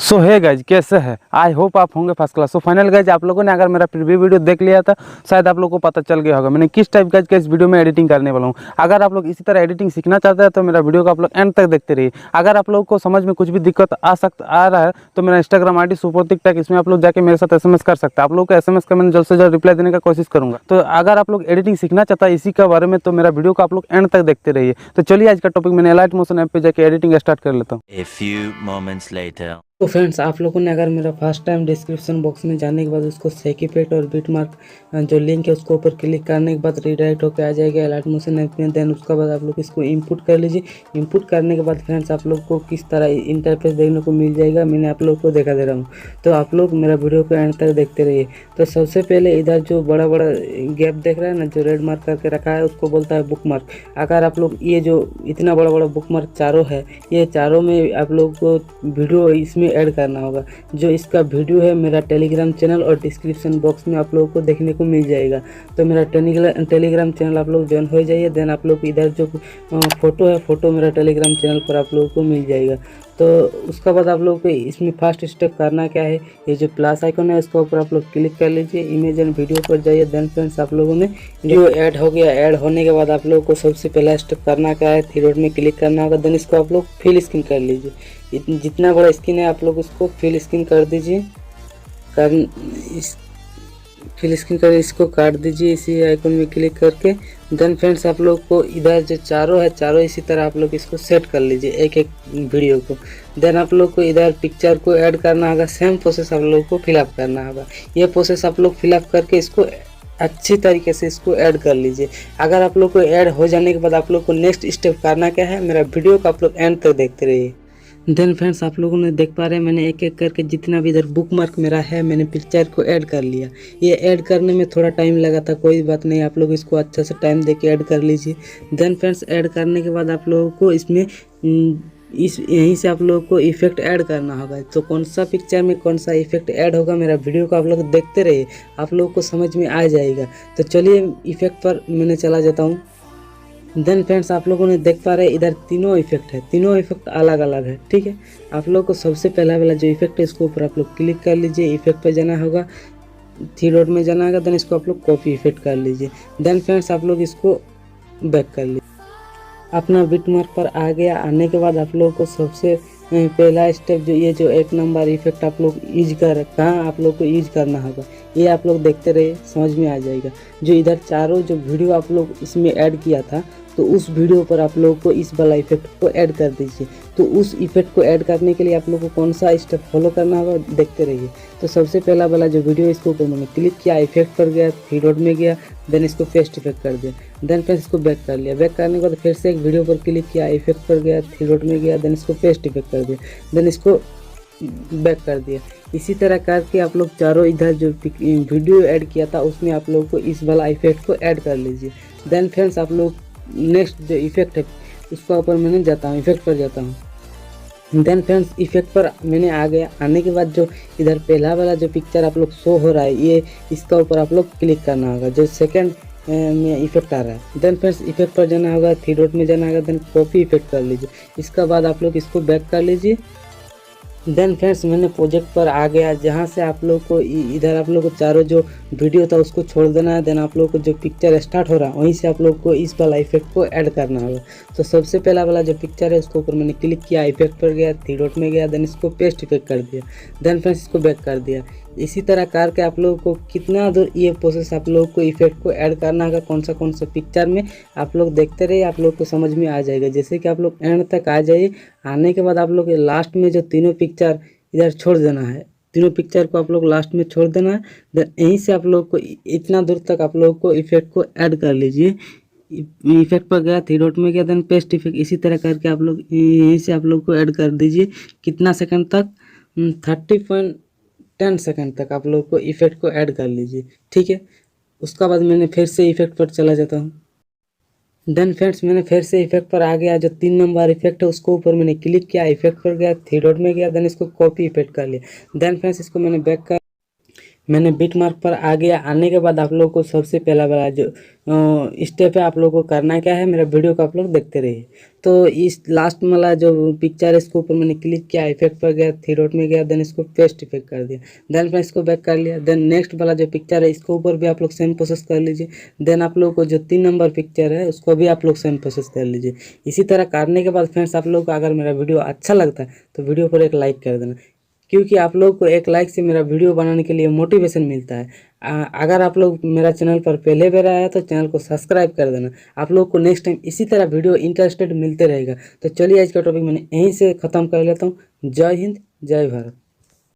सो है गाइज, कैसे है? आई होप आप होंगे first class. So final guys, आप लोगों ने अगर मेरा प्रीव्यू वीडियो देख लिया था, शायद आप लोगों को पता चल गया होगा मैंने किस टाइप का इस वीडियो में एडिटिंग करने वाला हूँ। अगर आप लोग इसी तरह एडिटिंग सीखना चाहते हैं तो मेरा वीडियो को आप लोग एंड तक देखते रहिए। अगर आप लोगों को समझ में कुछ भी दिक्कत आ रहा है तो मेरा इंस्टाग्राम ID सुप्रतीक टेक, इसमें आप लोग जाके मेरे साथ SMS कर सकते हैं। आप लोगों को SMS का मैंने जल्द से जल्द रिप्लाई देने का कोशिश करूँगा। तो अगर आप लोग एडिटिंग सीखना चाहता है इसी के बारे में तो मेरा वीडियो को आप लोग एंड तक देखते रहिए। तो चलिए आज का टॉपिक मैंने एलाइट मोशन ऐप पे जाके एडिटिंग स्टार्ट कर लेता हूँ। A few moments later. तो फ्रेंड्स, आप लोगों ने अगर मेरा फर्स्ट टाइम डिस्क्रिप्शन बॉक्स में जाने के बाद उसको सेकीपेट और बिटमार्क जो लिंक है उसको ऊपर क्लिक करने के बाद रीडायरेक्ट होकर आ जाएगा एलाइट मोशन ऐप में। देन उसके बाद आप लोग इसको इंपुट कर लीजिए। इंपुट करने के बाद फ्रेंड्स आप लोग को किस तरह इंटरफेस देखने को मिल जाएगा, मैंने आप लोग को दिखा दे रहा हूँ। तो आप लोग मेरा वीडियो को एंड तक देखते रहिए। तो सबसे पहले इधर जो बड़ा बड़ा गैप देख रहे हैं ना, जो रेड मार्क करके रखा है, उसको बोलता है बुक मार्क। अगर आप लोग ये जो इतना बड़ा बड़ा बुक मार्क चारों है, ये चारों में आप लोग को वीडियो इसमें ऐड करना होगा। जो इसका वीडियो है मेरा टेलीग्राम चैनल और डिस्क्रिप्शन बॉक्स में आप लोगों को देखने को मिल जाएगा। तो मेरा टेलीग्राम चैनल आप लोग ज्वाइन हो जाइए। देन आप लोग इधर जो फोटो है, फोटो मेरा टेलीग्राम चैनल पर आप लोगों को मिल जाएगा। तो उसका बाद आप लोगों को इसमें फर्स्ट स्टेप करना क्या है, ये जो प्लस आइकन है इसके ऊपर आप लोग क्लिक कर लीजिए, इमेज एंड वीडियो पर जाइए। देन फ्रेंड्स आप लोगों ने वीडियो ऐड हो गया। ऐड होने के बाद आप लोगों को सबसे पहला स्टेप करना क्या है, थ्री डॉट में क्लिक करना होगा। देन इसको आप लोग फिल स्क्रीन कर लीजिए। जितना बड़ा स्क्रीन है आप लोग उसको फिल स्क्रीन कर दीजिए। फिल स्क्रीन कर इसको काट दीजिए इसी आइकन में क्लिक करके। देन फ्रेंड्स आप लोग को इधर जो चारों है, चारों इसी तरह आप लोग इसको सेट कर लीजिए एक एक वीडियो को। देन आप लोग को इधर पिक्चर को ऐड करना होगा। सेम प्रोसेस आप लोग को फिलअप करना होगा। ये प्रोसेस आप लोग फिलअप करके इसको अच्छी तरीके से इसको ऐड कर लीजिए। अगर आप लोग को ऐड हो जाने के बाद आप लोग को नेक्स्ट स्टेप करना क्या है, मेरा वीडियो को आप लोग एंड तक देखते रहिए। देन फ्रेंड्स आप लोगों ने देख पा रहे हैं मैंने एक एक करके जितना भी इधर बुक मार्क मेरा है मैंने पिक्चर को ऐड कर लिया। ये ऐड करने में थोड़ा टाइम लगा था, कोई बात नहीं, आप लोग इसको अच्छा से टाइम दे के ऐड कर लीजिए। देन फ्रेंड्स ऐड करने के बाद आप लोगों को इसमें यहीं से आप लोगों को इफेक्ट ऐड करना होगा। तो कौन सा पिक्चर में कौन सा इफेक्ट ऐड होगा, मेरा वीडियो को आप लोग देखते रहिए, आप लोगों को समझ में आ जाएगा। तो चलिए इफेक्ट पर मैंने चला जाता हूँ। देन फ्रेंड्स आप लोगों ने देख पा रहे हैं इधर तीनों इफेक्ट है, तीनों इफेक्ट अलग अलग है, ठीक है। आप लोग को सबसे पहला वाला जो इफेक्ट है इसको ऊपर आप लोग क्लिक कर लीजिए। इफेक्ट पे जाना होगा, थ्री डॉट में जाना होगा। देन इसको आप लोग कॉपी इफेक्ट कर लीजिए। देन फ्रेंड्स आप लोग इसको बैक कर लीजिए। अपना बिटमार्क पर आ गया। आने के बाद आप लोग को सबसे पहला स्टेप जो ये जो एक नंबर इफेक्ट आप लोग यूज कर कहाँ आप लोग को यूज करना होगा, ये आप लोग देखते रहिए, समझ में आ जाएगा। जो इधर चारों जो वीडियो आप लोग इसमें ऐड किया था, तो उस वीडियो पर आप लोग को इस वाला इफेक्ट को ऐड कर दीजिए। तो उस इफेक्ट को ऐड करने के लिए आप लोग को कौन सा स्टेप फॉलो करना होगा देखते रहिए। तो सबसे पहला वाला जो वीडियो इसके ऊपर मैंने क्लिक किया, इफेक्ट पर गया, थ्री डॉट में गया, देन इसको पेस्ट इफेक्ट कर दिया। देन फिर इसको बैक कर लिया। बैक करने के बाद फिर से एक वीडियो पर क्लिक किया, इफेक्ट पर गया, थ्री डॉट में गया, देन इसको पेस्ट इफेक्ट कर दिया, देन इसको बैक कर दिया। इसी तरह करके आप लोग चारों इधर जो वीडियो ऐड किया था उसमें आप लोग को इस वाला इफेक्ट को ऐड कर लीजिए। देन फ्रेंड्स आप लोग नेक्स्ट जो इफेक्ट है उसका ऊपर मैंने जाता हूँ, इफेक्ट पर जाता हूँ। देन फ्रेंड्स इफेक्ट पर मैंने आ गया। आने के बाद जो इधर पहला वाला जो पिक्चर आप लोग शो हो रहा है, ये इसका ऊपर आप लोग क्लिक करना होगा, जो सेकंड में इफेक्ट आ रहा है। देन फ्रेंड्स इफेक्ट पर जाना होगा, थ्री डॉट में जाना होगा, देन कॉपी इफेक्ट कर लीजिए। इसके बाद आप लोग इसको बैक कर लीजिए। देन फ्रेंड्स मैंने प्रोजेक्ट पर आ गया, जहाँ से आप लोग को इधर आप लोग को चारों जो वीडियो था उसको छोड़ देना है। देन आप लोग को जो पिक्चर स्टार्ट हो रहा है वहीं से आप लोग को इस वाला इफेक्ट को ऐड करना होगा। तो सबसे पहला वाला जो पिक्चर है उसके ऊपर मैंने क्लिक किया, इफेक्ट पर गया, थ्री डॉट में गया, देन इसको पेस्ट इफेक्ट कर दिया। देन फ्रेंड्स इसको बैक कर दिया। इसी तरह करके आप लोगों को कितना दूर ये प्रोसेस आप लोग को इफेक्ट को ऐड करना होगा कौन सा पिक्चर में, आप लोग देखते रहिए, आप लोग को समझ में आ जाएगा। जैसे कि आप लोग एंड तक आ जाइए। आने के बाद आप लोग लास्ट में जो तीनों पिक्चर इधर छोड़ देना है, तीनों पिक्चर को आप लोग लास्ट में छोड़ देना है। देन यहीं से आप लोग को इतना दूर तक आप लोग को इफेक्ट को ऐड कर लीजिए। इफेक्ट पर गया, थ्री डॉट में गया, देन पेस्ट इफेक्ट, इसी तरह करके आप लोग यहीं से आप लोग को ऐड कर दीजिए। कितना सेकंड तक, 30.10 सेकंड तक आप लोग को इफेक्ट को ऐड कर लीजिए, ठीक है। उसका बाद मैंने फिर से इफेक्ट पर चला जाता हूँ। देन फ्रेंड्स मैंने फिर से इफेक्ट पर आ गया, जो 3 नंबर इफेक्ट है उसको ऊपर मैंने क्लिक किया, इफेक्ट पर गया, थ्री डॉट में गया, देन इसको कॉपी इफेक्ट कर लिया। देन फ्रेंड्स इसको मैंने बिट मार्क पर आ गया। आने के बाद आप लोगों को सबसे पहला वाला जो स्टेप है आप लोगों को करना क्या है, मेरा वीडियो को आप लोग देखते रहिए। तो इस लास्ट वाला जो पिक्चर है इसके ऊपर मैंने क्लिक किया, इफेक्ट पर गया, थ्री डॉट में गया, देन इसको पेस्ट इफेक्ट कर दिया। देन मैं इसको बैक कर लिया। देन नेक्स्ट वाला जो पिक्चर है इसके ऊपर भी आप लोग सेम प्रोसेस कर लीजिए। देन आप लोगों को जो 3 नंबर पिक्चर है उसको भी आप लोग सेम प्रोसेस कर लीजिए। इसी तरह करने के बाद फ्रेंड्स आप लोग को अगर मेरा वीडियो अच्छा लगता है तो वीडियो पर एक लाइक कर देना, क्योंकि आप लोग को एक लाइक से मेरा वीडियो बनाने के लिए मोटिवेशन मिलता है। अगर आप लोग मेरा चैनल पर पहले बार आया तो चैनल को सब्सक्राइब कर देना। आप लोग को नेक्स्ट टाइम इसी तरह वीडियो इंटरेस्टेड मिलते रहेगा। तो चलिए आज का टॉपिक मैंने यहीं से ख़त्म कर लेता हूँ। जय हिंद, जय भारत।